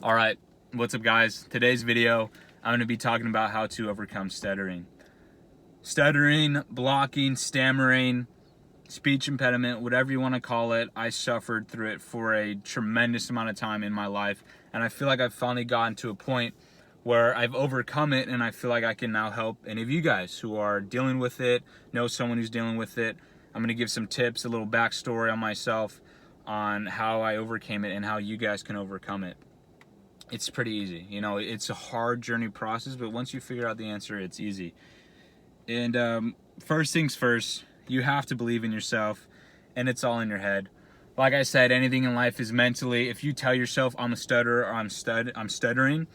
All right, what's up guys? Today's video, I'm going to be talking about how to overcome stuttering. Stuttering, blocking, stammering, speech impediment, whatever you want to call it, I suffered through it for a tremendous amount of time in my life, and I feel like I've finally gotten to a point where I've overcome it, and I feel like I can now help any of you guys who are dealing with it, know someone who's dealing with it. I'm going to give some tips, a little backstory on myself, on how I overcame it and how you guys can overcome it. It's pretty easy. You know, it's a hard journey process, but once you figure out the answer, it's easy. And first things first, you have to believe in yourself, and it's all in your head. Like I said, anything in life is mentally. If you tell yourself I'm a stutterer or I'm stuttering,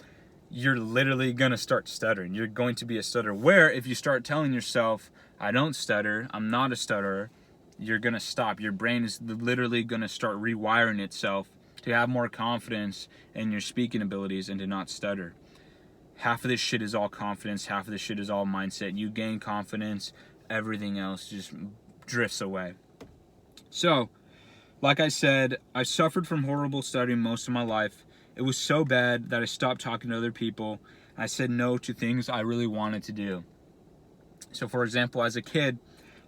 you're literally gonna start stuttering. You're going to be a stutterer. Where if you start telling yourself I don't stutter, I'm not a stutterer, you're gonna stop. Your brain is literally gonna start rewiring itself to have more confidence in your speaking abilities and to not stutter. Half of this shit is all confidence, half of this shit is all mindset. You gain confidence, everything else just drifts away. So, like I said, I suffered from horrible stuttering most of my life. It was so bad that I stopped talking to other people. I said no to things I really wanted to do. So for example, as a kid,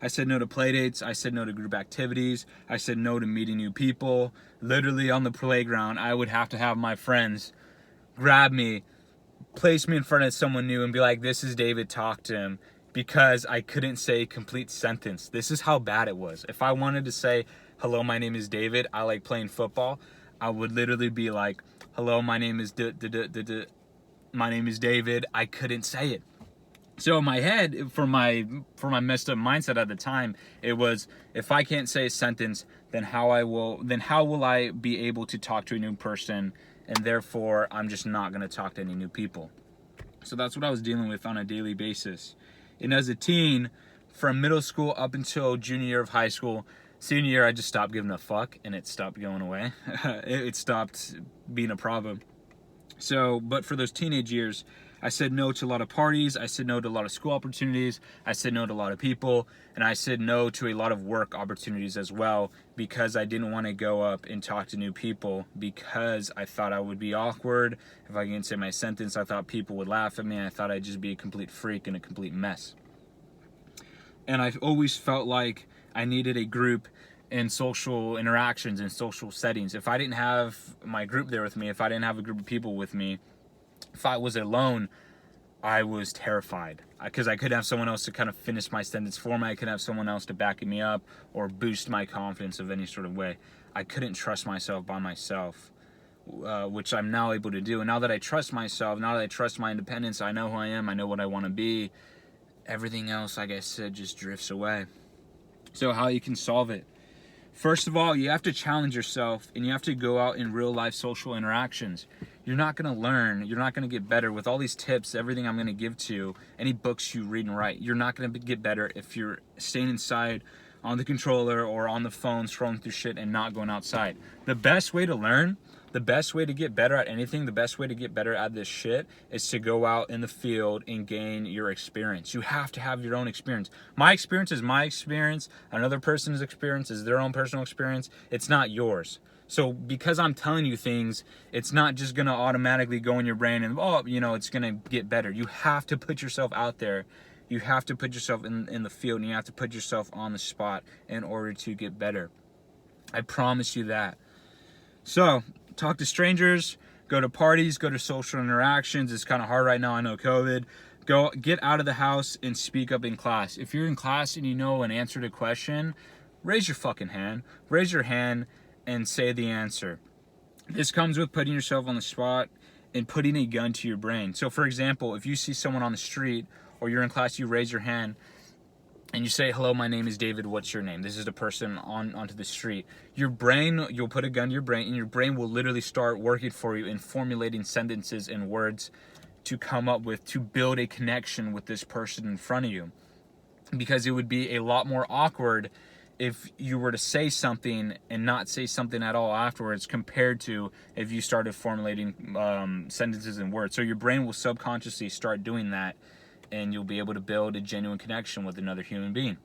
I said no to playdates, I said no to group activities, I said no to meeting new people. Literally on the playground, I would have to have my friends grab me, place me in front of someone new and be like, this is David, talk to him, because I couldn't say a complete sentence. This is how bad it was. If I wanted to say, hello, my name is David, I like playing football, I would literally be like, hello, my name is my name is David. I couldn't say it. So in my head, for my messed up mindset at the time, it was, if I can't say a sentence, then how will I be able to talk to a new person? And therefore, I'm just not going to talk to any new people. So that's what I was dealing with on a daily basis. And as a teen, from middle school up until junior year of high school, senior year, I just stopped giving a fuck, and it stopped going away. It stopped being a problem. So, but for those teenage years, I said no to a lot of parties, I said no to a lot of school opportunities, I said no to a lot of people, and I said no to a lot of work opportunities as well, because I didn't want to go up and talk to new people, because I thought I would be awkward. If I can't say my sentence, I thought people would laugh at me, I thought I'd just be a complete freak and a complete mess. And I've always felt like I needed a group in social interactions and social settings. If I didn't have my group there with me, if I didn't have a group of people with me, if I was alone, I was terrified, because I couldn't have someone else to kind of finish my sentence for me. I couldn't have someone else to back me up or boost my confidence of any sort of way. I couldn't trust myself by myself, which I'm now able to do. And now that I trust myself, now that I trust my independence, I know who I am, I know what I want to be, everything else, like I said, just drifts away. So how you can solve it? First of all, you have to challenge yourself, and you have to go out in real life social interactions. You're not going to learn, you're not going to get better with all these tips, everything I'm going to give to you, any books you read and write. You're not going to get better if you're staying inside on the controller or on the phone scrolling through shit and not going outside. The best way to learn, the best way to get better at anything, the best way to get better at this shit is to go out in the field and gain your experience. You have to have your own experience. My experience is my experience. Another person's experience is their own personal experience. It's not yours. So because I'm telling you things, it's not just going to automatically go in your brain and, it's going to get better. You have to put yourself out there. You have to put yourself in the field, and you have to put yourself on the spot in order to get better. I promise you that. So, talk to strangers, go to parties, go to social interactions. It's kind of hard right now, I know, COVID. Go get out of the house and speak up in class. If you're in class and you know an answer to a question, raise your fucking hand. Raise your hand and say the answer. This comes with putting yourself on the spot and putting a gun to your brain. So for example, if you see someone on the street or you're in class, you raise your hand and you say, hello, my name is David, what's your name? This is the person onto the street. Your brain, you'll put a gun to your brain, and your brain will literally start working for you and formulating sentences and words to come up with, to build a connection with this person in front of you. Because it would be a lot more awkward if you were to say something and not say something at all afterwards, compared to if you started formulating sentences and words. So your brain will subconsciously start doing that, and you'll be able to build a genuine connection with another human being.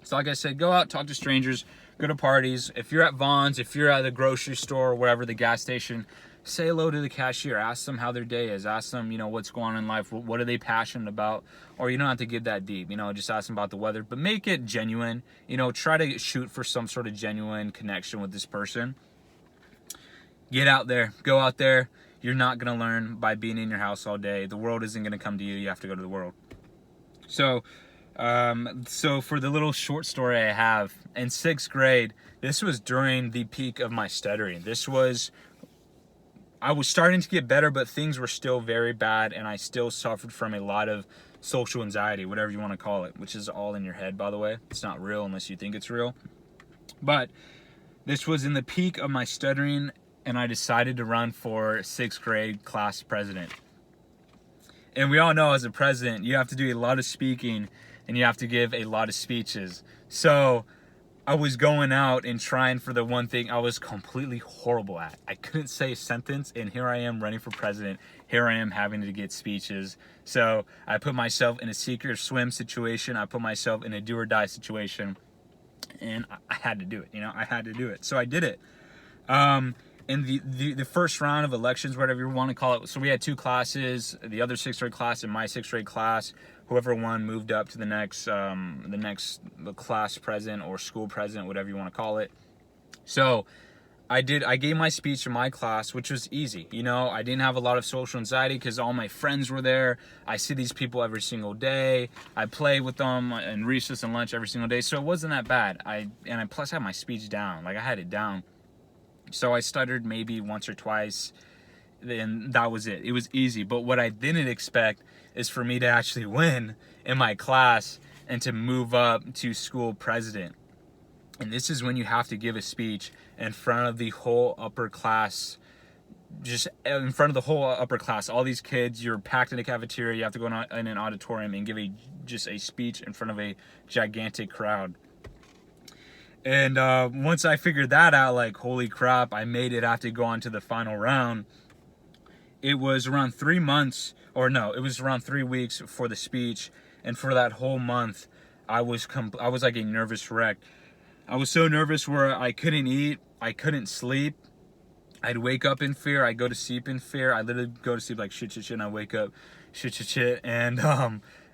So like I said, go out, talk to strangers, go to parties. If you're at Vaughn's, if you're at the grocery store, wherever, the gas station, say hello to the cashier, ask them how their day is, ask them, what's going on in life, what are they passionate about, or you don't have to get that deep, just ask them about the weather, but make it genuine, try to shoot for some sort of genuine connection with this person. Get out there, go out there. You're not going to learn by being in your house all day. The world isn't going to come to you. You have to go to the world. So for the little short story I have, in 6th grade, this was during the peak of my stuttering. I was starting to get better, but things were still very bad, and I still suffered from a lot of social anxiety, whatever you want to call it, which is all in your head, by the way. It's not real unless you think it's real. But this was in the peak of my stuttering, and I decided to run for 6th grade class president. And we all know, as a president, you have to do a lot of speaking and you have to give a lot of speeches. So I was going out and trying for the one thing I was completely horrible at. I couldn't say a sentence, and here I am running for president. Here I am having to get speeches. So I put myself in a sink or swim situation. I put myself in a do or die situation, and I had to do it. I had to do it. So I did it. In the first round of elections, whatever you want to call it, so we had 2 classes, the other 6th grade class and my 6th grade class. Whoever won moved up to the next class president or school president, whatever you want to call it. So I gave my speech in my class, which was easy. I didn't have a lot of social anxiety because all my friends were there. I see these people every single day. I play with them in recess and lunch every single day. So it wasn't that bad. I plus had my speech down. Like, I had it down. So I stuttered maybe once or twice, and that was it. It was easy. But what I didn't expect is for me to actually win in my class and to move up to school president. And this is when you have to give a speech in front of the whole upper class, just in front of the whole upper class. All these kids, you're packed in a cafeteria, you have to go in an auditorium and give a speech in front of a gigantic crowd. And once I figured that out, like, holy crap, I made it, have to go on to the final round. It was around 3 months, or no, it was around 3 weeks for the speech. And for that whole month, I was like a nervous wreck. I was so nervous where I couldn't eat, I couldn't sleep. I'd wake up in fear, I'd go to sleep in fear. I literally go to sleep like shit, and I wake up shit. And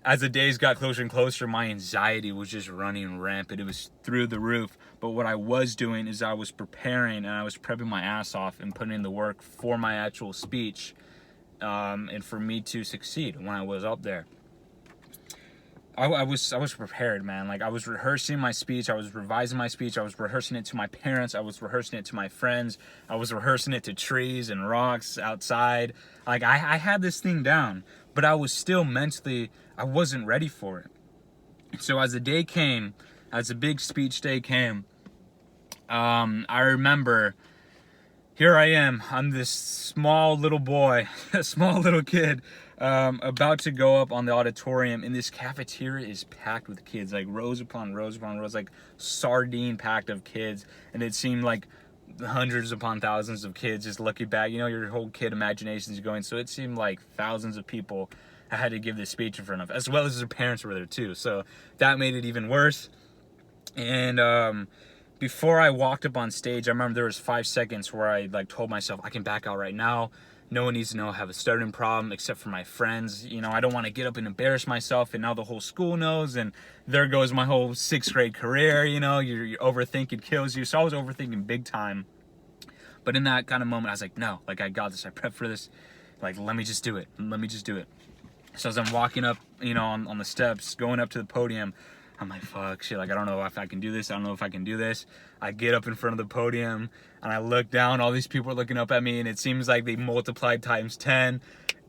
as the days got closer and closer, my anxiety was just running rampant. It was through the roof. But what I was doing is I was preparing and I was prepping my ass off and putting in the work for my actual speech, and for me to succeed when I was up there. I was prepared, man. Like, I was rehearsing my speech, I was revising my speech, I was rehearsing it to my parents, I was rehearsing it to my friends, I was rehearsing it to trees and rocks outside. Like, I had this thing down, but I was still mentally, I wasn't ready for it. So as the day came, as the big speech day came, I remember, here I am, I'm this small little boy, a small little kid, about to go up on the auditorium, and this cafeteria is packed with kids, like rows upon rows upon rows, like sardine packed of kids, and it seemed like hundreds upon thousands of kids just looking back. Your whole kid imagination is going, so it seemed like thousands of people I had to give this speech in front of, as well as their parents were there too, so that made it even worse. And before I walked up on stage, I remember there was 5 seconds where I told myself, I can back out right now. No one needs to know I have a stuttering problem except for my friends. I don't want to get up and embarrass myself, and now the whole school knows, and there goes my whole 6th grade career. You're overthinking kills you. So I was overthinking big time. But in that kind of moment, I was like, no, I got this. I prepped for this. Let me just do it. So as I'm walking up, on the steps, going up to the podium, I'm like, fuck, shit, I don't know if I can do this. I get up in front of the podium, and I look down, all these people are looking up at me, and it seems like they multiplied times 10.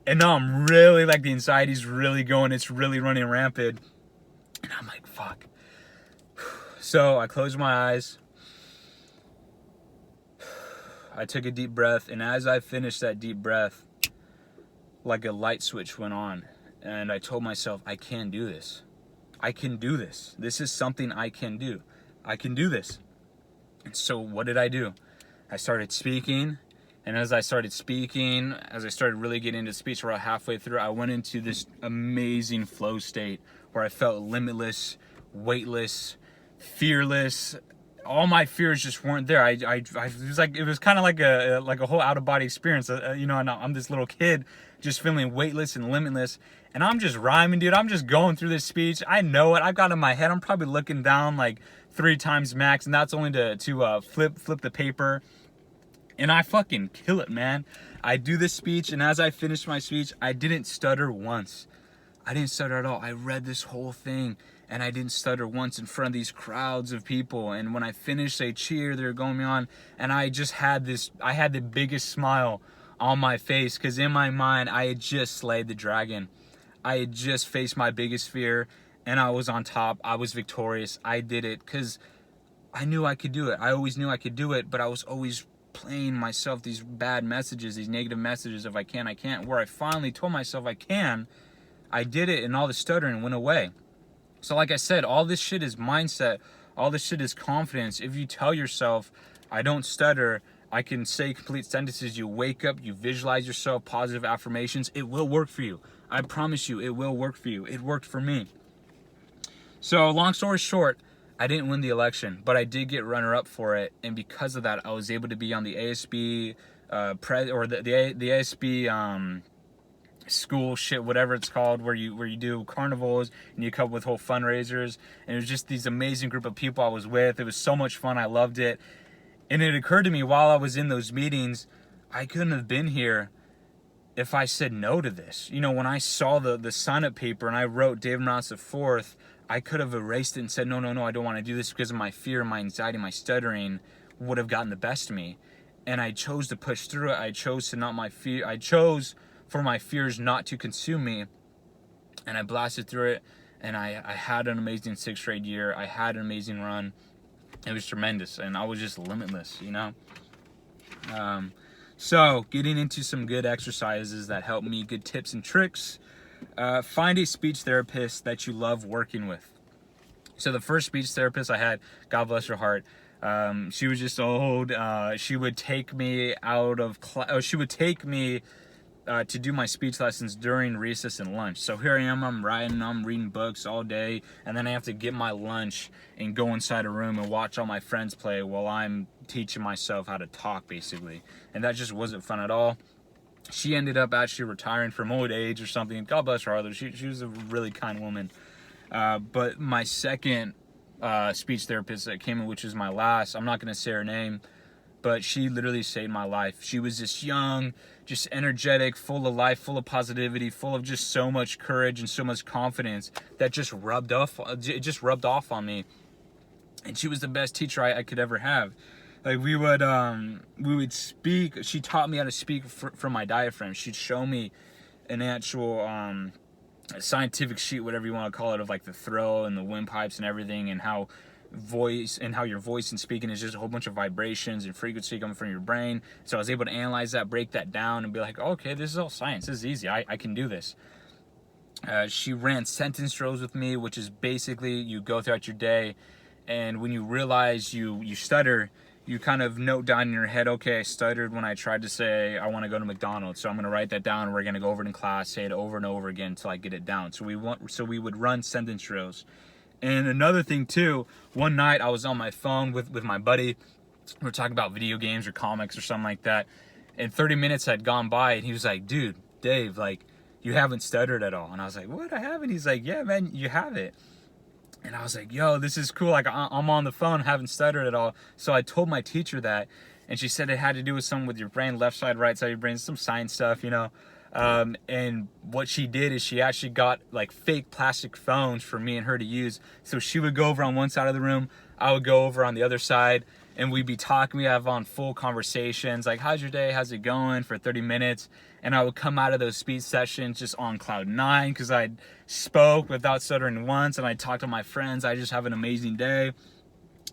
And now I'm really, the anxiety's really going, it's really running rampant. And I'm like, fuck. So I closed my eyes. I took a deep breath, and as I finished that deep breath, like a light switch went on, and I told myself, I can do this. I can do this. This is something I can do. I can do this. And so what did I do? I started speaking, and as I started really getting into speech, about halfway through, I went into this amazing flow state where I felt limitless, weightless, fearless. all my fears just weren't there. It was like, it was kind of like a whole out of body experience. You know, and I'm this little kid just feeling weightless and limitless, and I'm just rhyming, dude. I'm just going through this speech. I know it. I've got it in my head. I'm probably looking down like 3 times max, and that's only to flip the paper. And I fucking kill it, man. I do this speech, and as I finished my speech, I didn't stutter once. I didn't stutter at all. I read this whole thing, and I didn't stutter once in front of these crowds of people. And when I finished, they cheered, they were going me on, and I had the biggest smile on my face, because in my mind, I had just slayed the dragon. I had just faced my biggest fear, and I was on top. I was victorious. I did it because I knew I could do it. I always knew I could do it, but I was always playing myself these bad messages, these negative messages of I can't, where I finally told myself I can. I did it, and all the stuttering went away. So like I said, all this shit is mindset. All this shit is confidence. If you tell yourself, I don't stutter, I can say complete sentences, you wake up, you visualize yourself, positive affirmations, it will work for you. I promise you, it will work for you. It worked for me. So long story short, I didn't win the election, but I did get runner-up for it, and because of that, I was able to be on the ASB the ASB school shit, whatever it's called, where you do carnivals and you come up with whole fundraisers, and it was just these amazing group of people I was with. It was so much fun. I loved it, and it occurred to me while I was in those meetings, I couldn't have been here if I said no to this. You know, when I saw the sign-up paper and I wrote David Morales IV, I could have erased it and said, no, I don't want to do this because of my fear, my anxiety, my stuttering would have gotten the best of me. And I chose to push through it. I chose for my fears not to consume me. And I blasted through it. And I had an amazing 6th grade year. I had an amazing run. It was tremendous. And I was just limitless, you know? So getting into some good exercises that help me, good tips and tricks. Find a speech therapist that you love working with. So the first speech therapist I had, God bless her heart, she was just old. She would take me out of class. She would take me to do my speech lessons during recess and lunch. So here I am, I'm reading books all day, and then I have to get my lunch and go inside a room and watch all my friends play while I'm teaching myself how to talk, basically. And that just wasn't fun at all. She ended up actually retiring from old age or something. God bless her heart. She was a really kind woman. But my second speech therapist that came in, which was my last, I'm not going to say her name, but she literally saved my life. She was just young, just energetic, full of life, full of positivity, full of just so much courage and so much confidence that just rubbed off on me. And she was the best teacher I could ever have. Like we would speak. She taught me how to speak from my diaphragm. She'd show me an actual scientific sheet, whatever you want to call it, of like the throat and the windpipes and everything, and how your voice and speaking is just a whole bunch of vibrations and frequency coming from your brain. So I was able to analyze that, break that down, and be like, okay, this is all science. This is easy. I can do this. She ran sentence drills with me, which is basically you go throughout your day, and when you realize you stutter, you kind of note down in your head, okay, I stuttered when I tried to say I want to go to McDonald's, so I'm going to write that down, and we're going to go over it in class, say it over and over again until I get it down. So we would run sentence drills. And another thing too, one night I was on my phone with my buddy. We were talking about video games or comics or something like that, and 30 minutes had gone by, and he was like, dude, Dave, like, you haven't stuttered at all. And I was like, what, I haven't? He's like, yeah, man, you have it. And I was like, yo, this is cool. Like, I'm on the phone, haven't stuttered at all. So I told my teacher that, and she said it had to do with something with your brain, left side, right side of your brain, some science stuff, you know. And what she did is she actually got like fake plastic phones for me and her to use. So she would go over on one side of the room, I would go over on the other side, and we'd be talking. We have on full conversations, like, how's your day? How's it going? For 30 minutes. And I would come out of those speech sessions just on cloud 9 because I spoke without stuttering once, and I talked to my friends. I just have an amazing day.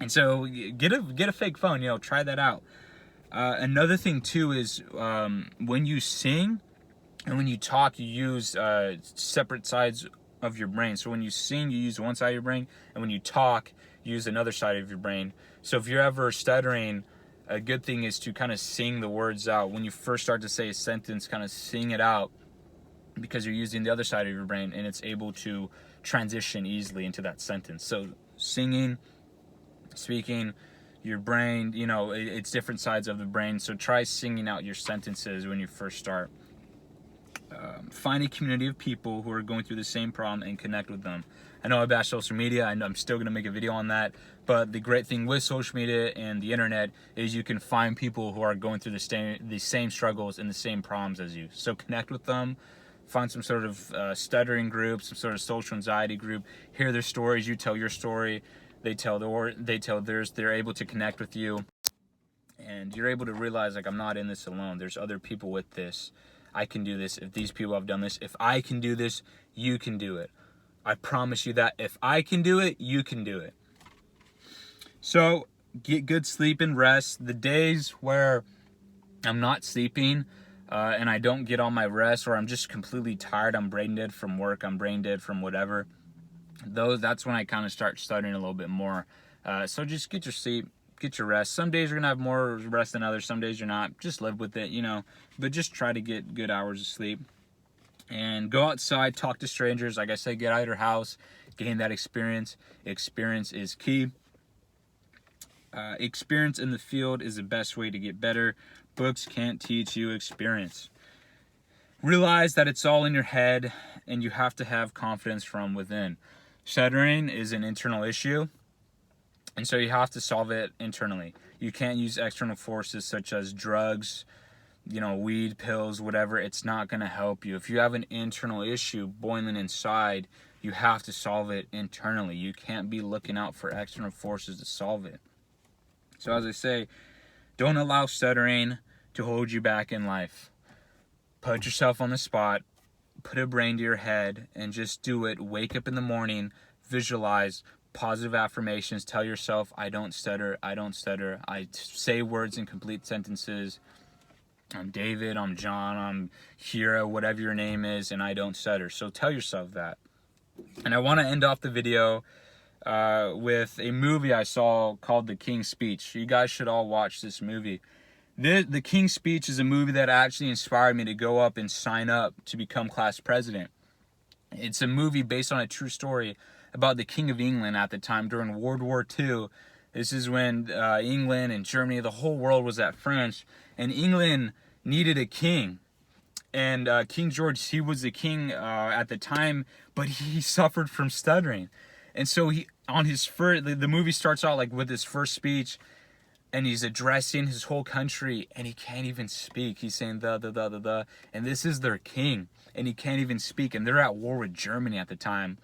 And so get a fake phone, you know, try that out. Another thing too is when you sing and when you talk, you use separate sides of your brain. So when you sing, you use one side of your brain, and when you talk, you use another side of your brain. So if you're ever stuttering, a good thing is to kind of sing the words out. When you first start to say a sentence, kind of sing it out, because you're using the other side of your brain, and it's able to transition easily into that sentence. So singing, speaking, your brain, you know, it's different sides of the brain. So try singing out your sentences when you first start. Find a community of people who are going through the same problem and connect with them. I know I bash social media. I know I'm still going to make a video on that. But the great thing with social media and the internet is you can find people who are going through the same struggles and the same problems as you. So connect with them. Find some sort of stuttering group, some sort of social anxiety group. Hear their stories. You tell your story. They tell theirs. They're able to connect with you. And you're able to realize, like, I'm not in this alone. There's other people with this. I can do this. If these people have done this, if I can do this, you can do it. I promise you that if I can do it, you can do it. So get good sleep and rest. The days where I'm not sleeping and I don't get all my rest, or I'm just completely tired, I'm brain dead from work, I'm brain dead from whatever, that's when I kind of start stuttering a little bit more. So just get your sleep, get your rest. Some days you're gonna have more rest than others, some days you're not. Just live with it, you know, but just try to get good hours of sleep. And go outside, talk to strangers. Like I said, get out of your house, gain that experience. Experience is key. Experience in the field is the best way to get better. Books can't teach you experience. Realize that it's all in your head, and you have to have confidence from within. Stuttering is an internal issue, and so you have to solve it internally. You can't use external forces such as drugs, you know, weed, pills, whatever. It's not going to help you. If you have an internal issue boiling inside, you have to solve it internally. You can't be looking out for external forces to solve it. So as I say, don't allow stuttering to hold you back in life. Put yourself on the spot, put a brain to your head, and just do it. Wake up in the morning, visualize positive affirmations. Tell yourself, I don't stutter, I don't stutter. I say words in complete sentences. I'm David, I'm John, I'm Hira, whatever your name is, and I don't stutter. So tell yourself that. And I want to end off the video with a movie I saw called The King's Speech. You guys should all watch this movie. The King's Speech is a movie that actually inspired me to go up and sign up to become class president. It's a movie based on a true story about the King of England at the time during World War II. This is when England and Germany, the whole world was at French, and England needed a king. And King George, he was the king at the time, but he suffered from stuttering. And so the movie starts out like with his first speech, and he's addressing his whole country, and he can't even speak. He's saying the, and this is their king, and he can't even speak, and they're at war with Germany at the time.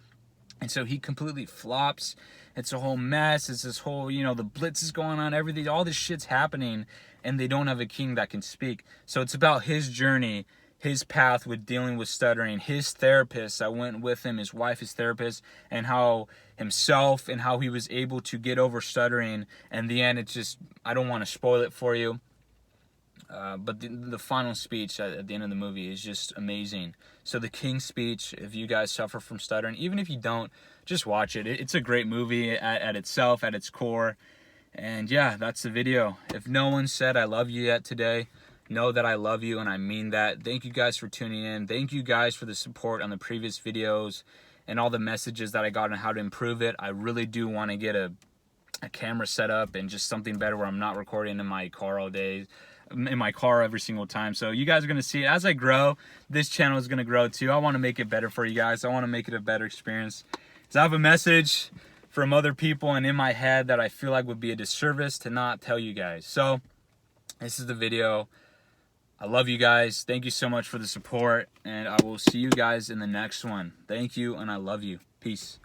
And so he completely flops. It's a whole mess. It's this whole, you know, the blitz is going on, everything, all this shit's happening, and they don't have a king that can speak. So it's about his journey, his path with dealing with stuttering, his therapist that went with him, his wife, his therapist, and how himself and how he was able to get over stuttering. And the end, it's just, I don't want to spoil it for you. But the final speech at the end of the movie is just amazing. So the King's Speech, if you guys suffer from stuttering, even if you don't, just watch it. It's a great movie at itself, at its core. And yeah, that's the video. If no one said I love you yet today, know that I love you, and I mean that. Thank you guys for tuning in. Thank you guys for the support on the previous videos and all the messages that I got on how to improve it. I really do want to get a camera set up and just something better where I'm not recording in my car all day, in my car every single time. So you guys are going to see it as I grow. This channel is going to grow too. I want to make it better for you guys. I want to make it a better experience. So I have a message from other people and in my head that I feel like would be a disservice to not tell you guys. So this is the video. I love you guys. Thank you so much for the support, and I will see you guys in the next one. Thank you, and I love you. Peace.